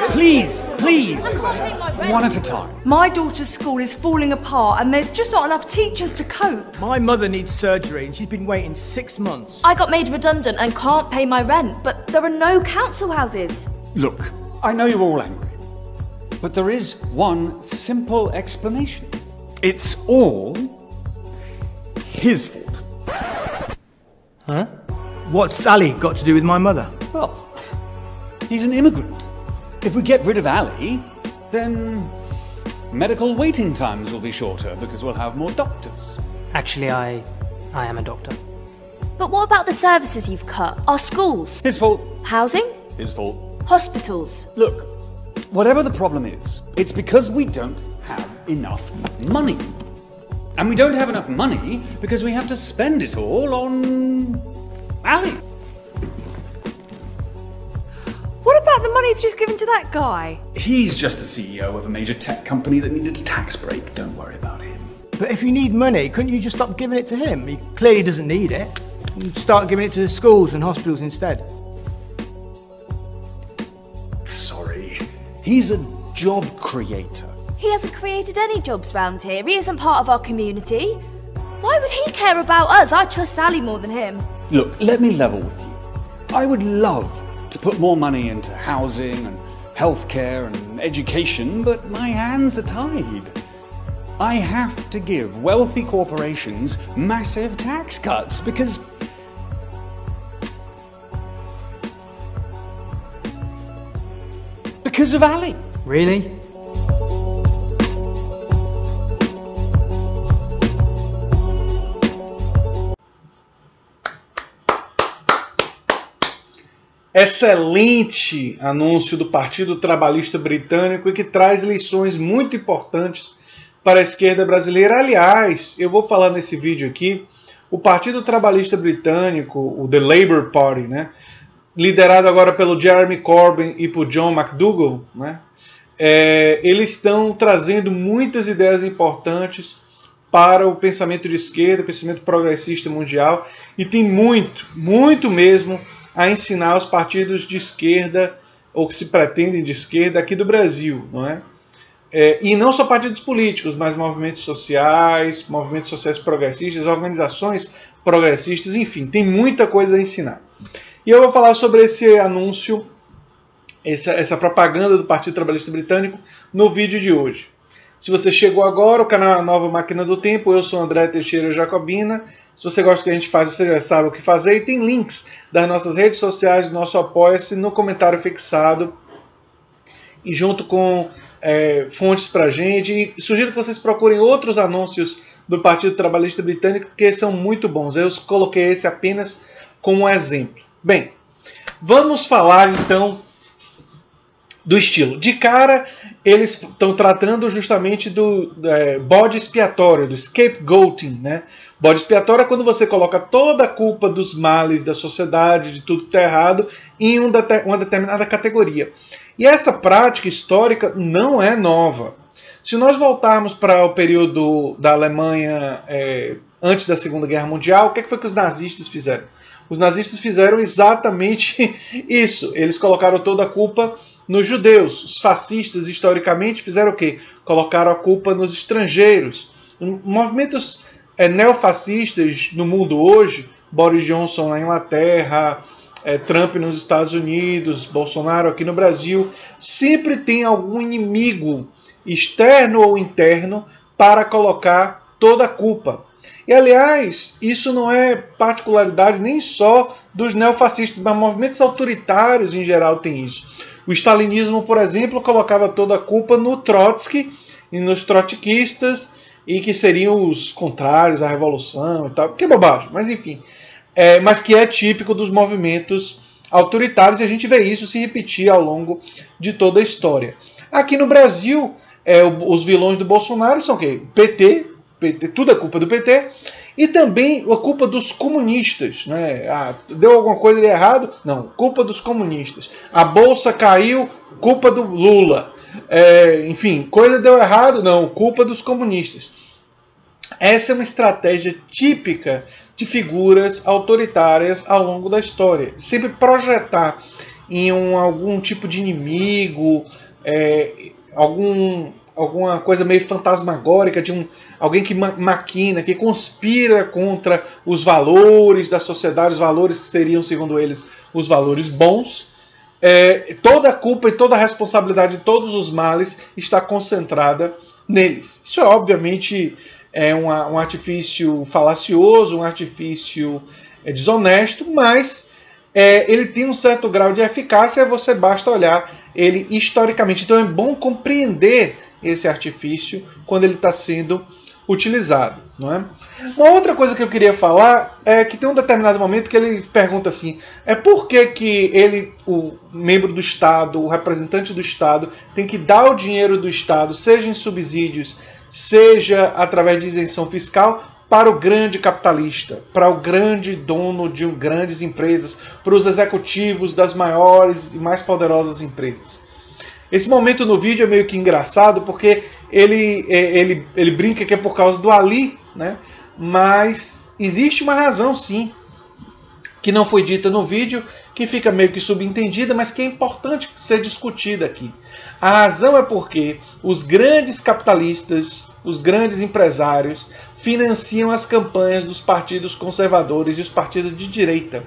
Please, one at a time. My daughter's school is falling apart and there's just not enough teachers to cope. My mother needs surgery and she's been waiting 6 months. I got made redundant and can't pay my rent, but there are no council houses. Look, I know you're all angry, but there is one simple explanation. It's all his fault. Huh? What's Sally got to do with my mother? Well, he's an immigrant. If we get rid of Ali, then medical waiting times will be shorter because we'll have more doctors. Actually, I am a doctor. But what about the services you've cut? Our schools? His fault. Housing? His fault. Hospitals? Look, whatever the problem is, it's because we don't have enough money. And we don't have enough money because we have to spend it all on Ali. What about the money you've just given to that guy? He's just the CEO of a major tech company that needed a tax break. Don't worry about him. But if you need money, couldn't you just stop giving it to him? He clearly doesn't need it. You start giving it to schools and hospitals instead. Sorry. He's a job creator. He hasn't created any jobs round here. He isn't part of our community. Why would he care about us? I trust Sally more than him. Look, let me level with you. I would love to put more money into housing and healthcare and education, but my hands are tied. I have to give wealthy corporations massive tax cuts because of Ali. Really? Excelente anúncio do Partido Trabalhista Britânico e que traz lições muito importantes para a esquerda brasileira. Aliás, eu vou falar nesse vídeo aqui, o Partido Trabalhista Britânico, o The Labour Party, né, liderado agora pelo Jeremy Corbyn e por John McDougall, né, eles estão trazendo muitas ideias importantes para o pensamento de esquerda, o pensamento progressista mundial, e tem muito mesmo a ensinar os partidos de esquerda, ou que se pretendem de esquerda, aqui do Brasil, não é? E não só partidos políticos, mas movimentos sociais progressistas, organizações progressistas, enfim, tem muita coisa a ensinar. E eu vou falar sobre esse anúncio, essa propaganda do Partido Trabalhista Britânico no vídeo de hoje. Se você chegou agora, o canal é a Nova Máquina do Tempo, eu sou André Teixeira Jacobina. Se você gosta do que a gente faz, você já sabe o que fazer. E tem links das nossas redes sociais, do nosso Apoia-se, no comentário fixado. E junto com fontes pra gente. E sugiro que vocês procurem outros anúncios do Partido Trabalhista Britânico, porque são muito bons. Eu coloquei esse apenas como exemplo. Bem, vamos falar então do estilo. De cara, eles estão tratando justamente do bode expiatório, do scapegoating, né? Bode expiatório é quando você coloca toda a culpa dos males da sociedade, de tudo que está errado, em uma determinada categoria. E essa prática histórica não é nova. Se nós voltarmos para o período da Alemanha antes da Segunda Guerra Mundial, o que foi que os nazistas fizeram? Os nazistas fizeram exatamente isso. Eles colocaram toda a culpa nos judeus. Os fascistas, historicamente, fizeram o quê? Colocaram a culpa nos estrangeiros. Movimentos neofascistas no mundo hoje, Boris Johnson na Inglaterra, Trump nos Estados Unidos, Bolsonaro aqui no Brasil, sempre tem algum inimigo externo ou interno para colocar toda a culpa. E, aliás, isso não é particularidade nem só dos neofascistas, mas movimentos autoritários em geral têm isso. O stalinismo, por exemplo, colocava toda a culpa no Trotsky e nos trotskistas, e que seriam os contrários à revolução e tal. Que bobagem, mas enfim. Mas que é típico dos movimentos autoritários, e a gente vê isso se repetir ao longo de toda a história. Aqui no Brasil, os vilões do Bolsonaro são o quê? PT, tudo é culpa do PT, e também a culpa dos comunistas, né? Deu alguma coisa de errado? Não, culpa dos comunistas. A bolsa caiu, culpa do Lula. Enfim, coisa deu errado? Não, culpa dos comunistas. Essa é uma estratégia típica de figuras autoritárias ao longo da história. Sempre projetar em algum tipo de inimigo, alguma coisa meio fantasmagórica de alguém que maquina, que conspira contra os valores da sociedade, os valores que seriam, segundo eles, os valores bons. Toda a culpa e toda a responsabilidade de todos os males está concentrada neles. Isso obviamente é um artifício falacioso, um artifício desonesto, mas ele tem um certo grau de eficácia, você basta olhar ele historicamente. Então é bom compreender esse artifício quando ele está sendo utilizado, não é? Uma outra coisa que eu queria falar é que tem um determinado momento que ele pergunta assim, por que ele, o membro do Estado, o representante do Estado, tem que dar o dinheiro do Estado, seja em subsídios, seja através de isenção fiscal, para o grande capitalista, para o grande dono de grandes empresas, para os executivos das maiores e mais poderosas empresas. Esse momento no vídeo é meio que engraçado, porque ele brinca que é por causa do Ali, né? Mas existe uma razão, sim, que não foi dita no vídeo, que fica meio que subentendida, mas que é importante ser discutida aqui. A razão é porque os grandes capitalistas, os grandes empresários, financiam as campanhas dos partidos conservadores e os partidos de direita.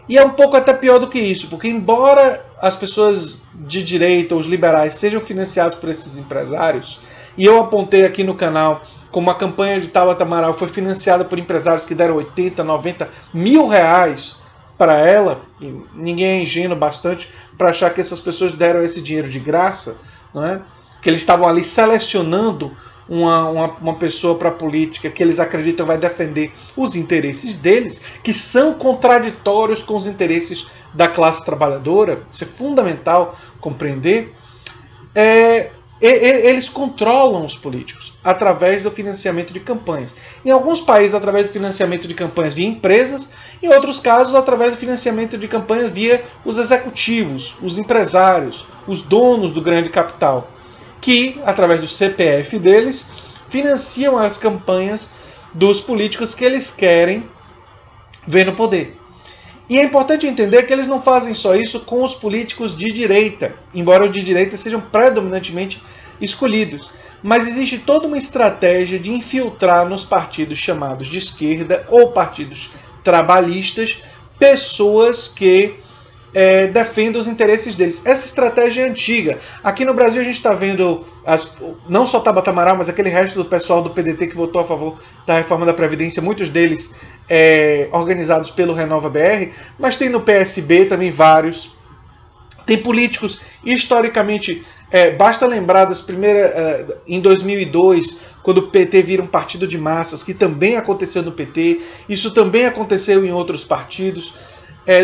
E é um pouco até pior do que isso, porque embora as pessoas de direita, os liberais, sejam financiados por esses empresários, e eu apontei aqui no canal como a campanha de Tabata Amaral foi financiada por empresários que deram 80, 90 mil reais para ela, e ninguém é ingênuo bastante para achar que essas pessoas deram esse dinheiro de graça, não é? Que eles estavam ali selecionando uma pessoa para a política que eles acreditam vai defender os interesses deles, que são contraditórios com os interesses da classe trabalhadora. Isso é fundamental compreender. Eles controlam os políticos através do financiamento de campanhas. Em alguns países, através do financiamento de campanhas via empresas, em outros casos, através do financiamento de campanhas via os executivos, os empresários, os donos do grande capital, que, através do CPF deles, financiam as campanhas dos políticos que eles querem ver no poder. E é importante entender que eles não fazem só isso com os políticos de direita, embora os de direita sejam predominantemente escolhidos. Mas existe toda uma estratégia de infiltrar nos partidos chamados de esquerda ou partidos trabalhistas pessoas que defendam os interesses deles. Essa estratégia é antiga. Aqui no Brasil a gente está vendo não só Tabata Amaral, mas aquele resto do pessoal do PDT que votou a favor da reforma da Previdência, muitos deles organizados pelo Renova BR, mas tem no PSB também vários. Tem políticos, historicamente, basta lembrar das primeiras, em 2002, quando o PT vira um partido de massas, que também aconteceu no PT, isso também aconteceu em outros partidos.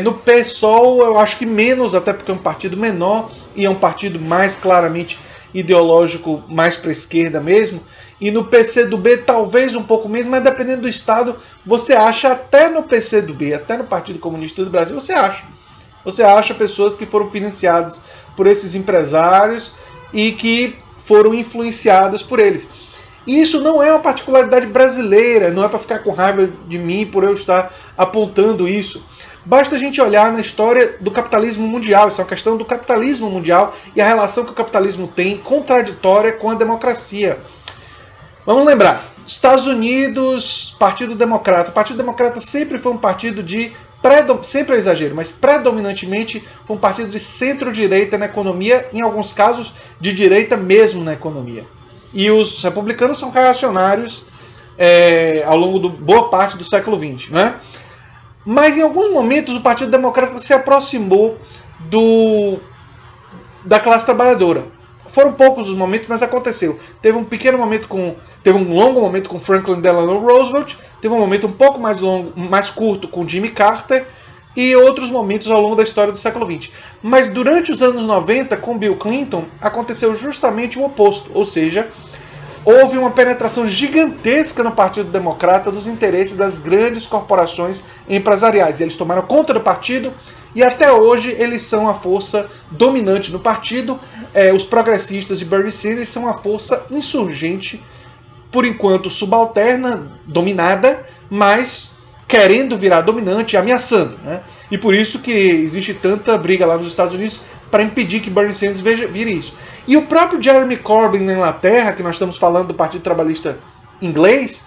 No PSOL eu acho que menos, até porque é um partido menor e é um partido mais claramente ideológico, mais para a esquerda mesmo. E no PCdoB talvez um pouco menos, mas dependendo do estado, você acha até no PCdoB, até no Partido Comunista do Brasil, você acha pessoas que foram financiadas por esses empresários e que foram influenciadas por eles. E isso não é uma particularidade brasileira, não é para ficar com raiva de mim por eu estar apontando isso. Basta a gente olhar na história do capitalismo mundial. Isso é uma questão do capitalismo mundial e a relação que o capitalismo tem contraditória com a democracia. Vamos lembrar, Estados Unidos, Partido Democrata. O Partido Democrata sempre foi um partido de, sempre é exagero, mas predominantemente foi um partido de centro-direita na economia, em alguns casos de direita mesmo na economia. E os republicanos são reacionários ao longo de boa parte do século XX, né? Mas em alguns momentos o Partido Democrata se aproximou da classe trabalhadora. Foram poucos os momentos, mas aconteceu. Teve um longo momento com Franklin Delano Roosevelt, teve um momento um pouco mais curto com Jimmy Carter e outros momentos ao longo da história do século XX. Mas durante os anos 90, com Bill Clinton, aconteceu justamente o oposto, ou seja, houve uma penetração gigantesca no Partido Democrata dos interesses das grandes corporações empresariais. Eles tomaram conta do partido e até hoje eles são a força dominante no partido. Os progressistas de Bernie Sanders são a força insurgente, por enquanto subalterna, dominada, mas querendo virar dominante, ameaçando, né? E por isso que existe tanta briga lá nos Estados Unidos para impedir que Bernie Sanders vire isso. E o próprio Jeremy Corbyn na Inglaterra, que nós estamos falando do Partido Trabalhista inglês,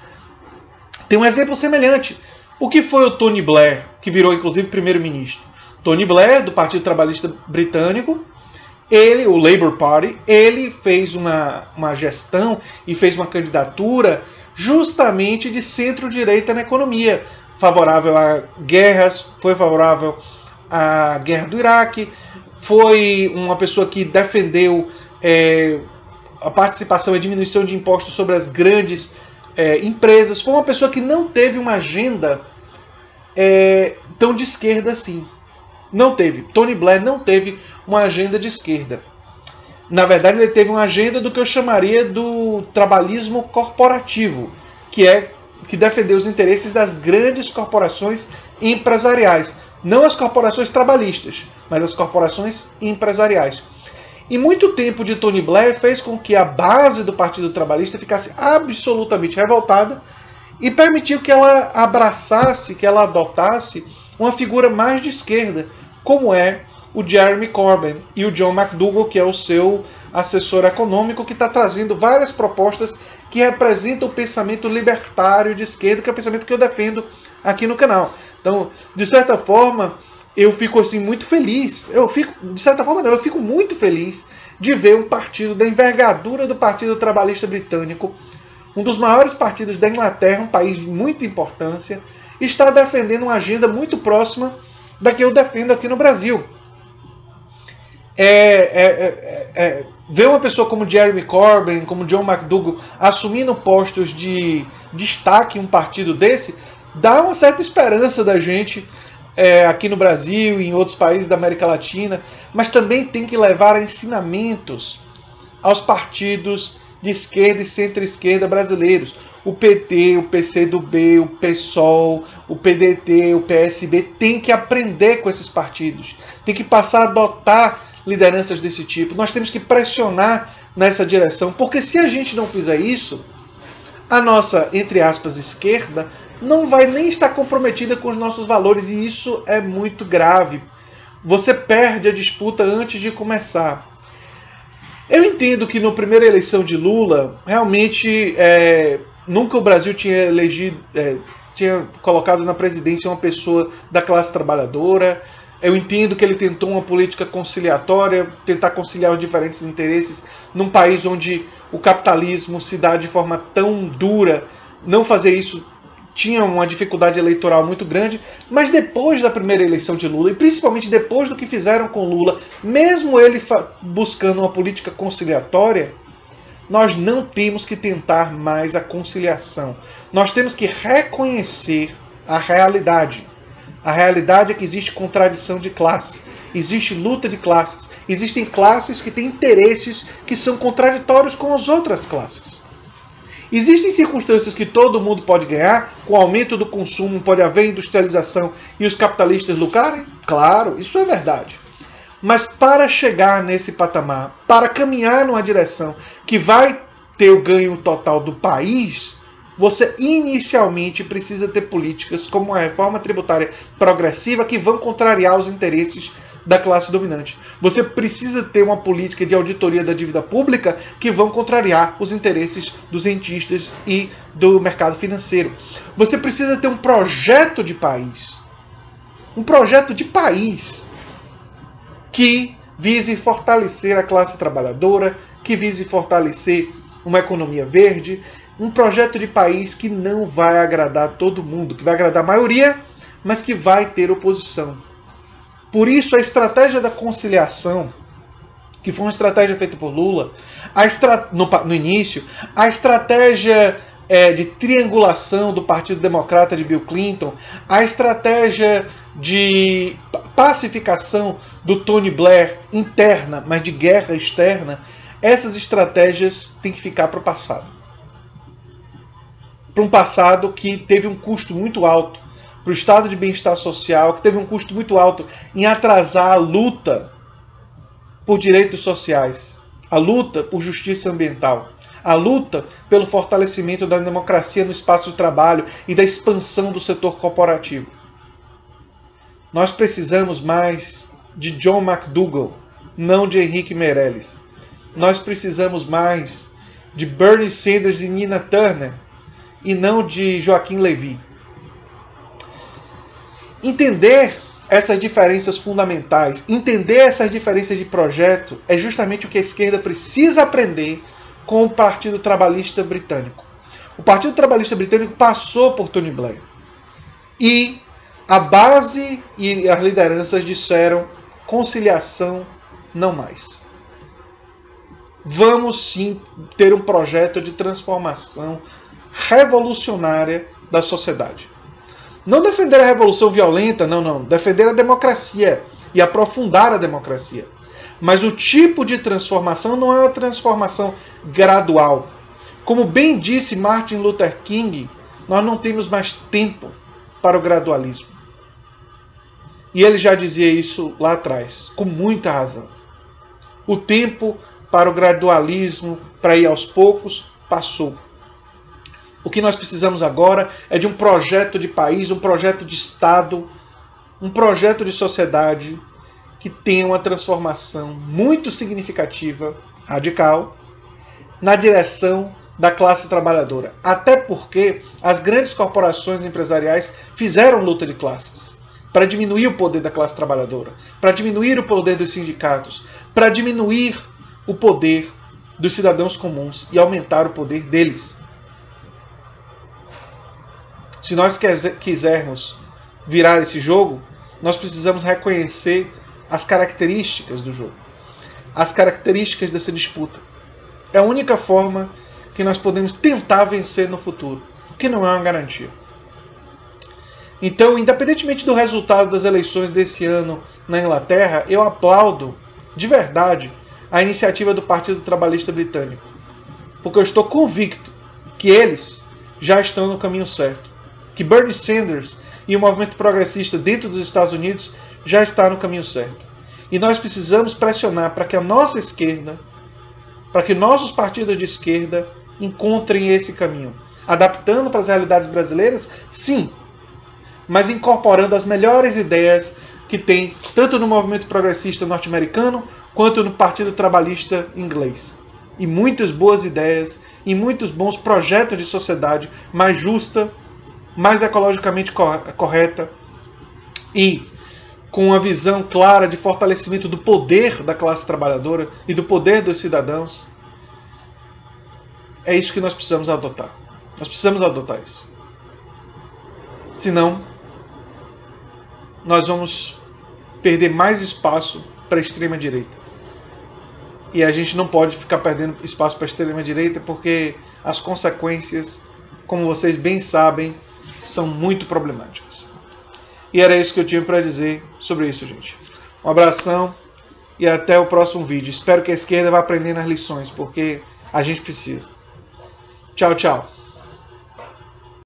tem um exemplo semelhante. O que foi o Tony Blair, que virou inclusive primeiro-ministro? Tony Blair, do Partido Trabalhista Britânico, ele, o Labour Party, ele fez uma gestão e fez uma candidatura justamente de centro-direita na economia, favorável a guerras, foi favorável à guerra do Iraque, foi uma pessoa que defendeu a participação e diminuição de impostos sobre as grandes empresas, foi uma pessoa que não teve uma agenda tão de esquerda assim. Não teve. Tony Blair não teve uma agenda de esquerda. Na verdade, ele teve uma agenda do que eu chamaria do trabalhismo corporativo, que defendeu os interesses das grandes corporações empresariais. Não as corporações trabalhistas, mas as corporações empresariais. E muito tempo de Tony Blair fez com que a base do Partido Trabalhista ficasse absolutamente revoltada e permitiu que ela abraçasse, que ela adotasse uma figura mais de esquerda, como é o Jeremy Corbyn e o John McDougall, que é o seu assessor econômico, que está trazendo várias propostas que representam o pensamento libertário de esquerda, que é o pensamento que eu defendo aqui no canal. Então, de certa forma, eu fico assim muito feliz. Eu fico muito feliz de ver um partido da envergadura do Partido Trabalhista Britânico, um dos maiores partidos da Inglaterra, um país de muita importância, está defendendo uma agenda muito próxima da que eu defendo aqui no Brasil. Ver uma pessoa como Jeremy Corbyn, como John McDougall, assumindo postos de destaque em um partido desse, dá uma certa esperança da gente aqui no Brasil e em outros países da América Latina, mas também tem que levar ensinamentos aos partidos de esquerda e centro-esquerda brasileiros. O PT, o PCdoB, o PSOL, o PDT, o PSB tem que aprender com esses partidos, tem que passar a adotar lideranças desse tipo. Nós temos que pressionar nessa direção, porque se a gente não fizer isso, a nossa, entre aspas, esquerda não vai nem estar comprometida com os nossos valores, e isso é muito grave. Você perde a disputa antes de começar. Eu entendo que na primeira eleição de Lula, realmente nunca o Brasil tinha tinha colocado na presidência uma pessoa da classe trabalhadora. Eu entendo que ele tentou uma política conciliatória, tentar conciliar os diferentes interesses num país onde o capitalismo se dá de forma tão dura. Não fazer isso tinha uma dificuldade eleitoral muito grande, mas depois da primeira eleição de Lula, e principalmente depois do que fizeram com Lula, mesmo ele buscando uma política conciliatória, nós não temos que tentar mais a conciliação. Nós temos que reconhecer a realidade. A realidade é que existe contradição de classe, existe luta de classes, existem classes que têm interesses que são contraditórios com as outras classes. Existem circunstâncias que todo mundo pode ganhar, com o aumento do consumo pode haver industrialização e os capitalistas lucrarem? Claro, isso é verdade. Mas para chegar nesse patamar, para caminhar numa direção que vai ter o ganho total do país, você inicialmente precisa ter políticas como a reforma tributária progressiva que vão contrariar os interesses da classe dominante. Você precisa ter uma política de auditoria da dívida pública que vão contrariar os interesses dos rentistas e do mercado financeiro. Você precisa ter um projeto de país. Um projeto de país que vise fortalecer a classe trabalhadora, que vise fortalecer uma economia verde, um projeto de país que não vai agradar todo mundo, que vai agradar a maioria, mas que vai ter oposição. Por isso, a estratégia da conciliação, que foi uma estratégia feita por Lula, no início, a estratégia de triangulação do Partido Democrata de Bill Clinton, a estratégia de pacificação do Tony Blair interna, mas de guerra externa, essas estratégias têm que ficar para o passado. Para um passado que teve um custo muito alto para o estado de bem-estar social, que teve um custo muito alto em atrasar a luta por direitos sociais, a luta por justiça ambiental, a luta pelo fortalecimento da democracia no espaço de trabalho e da expansão do setor corporativo. Nós precisamos mais de John McDougall, não de Henrique Meirelles. Nós precisamos mais de Bernie Sanders e Nina Turner, e não de Joaquim Levy. Entender essas diferenças fundamentais, entender essas diferenças de projeto, é justamente o que a esquerda precisa aprender com o Partido Trabalhista Britânico. O Partido Trabalhista Britânico passou por Tony Blair. E a base e as lideranças disseram: conciliação, não mais. Vamos sim ter um projeto de transformação revolucionária da sociedade. Não defender a revolução violenta, não. Defender a democracia e aprofundar a democracia. Mas o tipo de transformação não é uma transformação gradual. Como bem disse Martin Luther King, nós não temos mais tempo para o gradualismo. E ele já dizia isso lá atrás, com muita razão. O tempo para o gradualismo, para ir aos poucos, passou. O que nós precisamos agora é de um projeto de país, um projeto de Estado, um projeto de sociedade que tenha uma transformação muito significativa, radical, na direção da classe trabalhadora. Até porque as grandes corporações empresariais fizeram luta de classes para diminuir o poder da classe trabalhadora, para diminuir o poder dos sindicatos, para diminuir o poder dos cidadãos comuns e aumentar o poder deles. Se nós quisermos virar esse jogo, nós precisamos reconhecer as características do jogo, as características dessa disputa. É a única forma que nós podemos tentar vencer no futuro, o que não é uma garantia. Então, independentemente do resultado das eleições desse ano na Inglaterra, eu aplaudo de verdade a iniciativa do Partido Trabalhista Britânico, porque eu estou convicto que eles já estão no caminho certo, que Bernie Sanders e o movimento progressista dentro dos Estados Unidos já está no caminho certo. E nós precisamos pressionar para que a nossa esquerda, para que nossos partidos de esquerda encontrem esse caminho. Adaptando para as realidades brasileiras? Sim, mas incorporando as melhores ideias que tem tanto no movimento progressista norte-americano quanto no Partido Trabalhista inglês. E muitas boas ideias e muitos bons projetos de sociedade mais justa, mais ecologicamente correta e com uma visão clara de fortalecimento do poder da classe trabalhadora e do poder dos cidadãos. É isso que nós precisamos adotar. Nós precisamos adotar isso. Senão, nós vamos perder mais espaço para a extrema-direita. E a gente não pode ficar perdendo espaço para a extrema-direita porque as consequências, como vocês bem sabem, são muito problemáticas. E era isso que eu tinha para dizer sobre isso, gente. Um abração e até o próximo vídeo. Espero que a esquerda vá aprendendo as lições, porque a gente precisa. Tchau, tchau.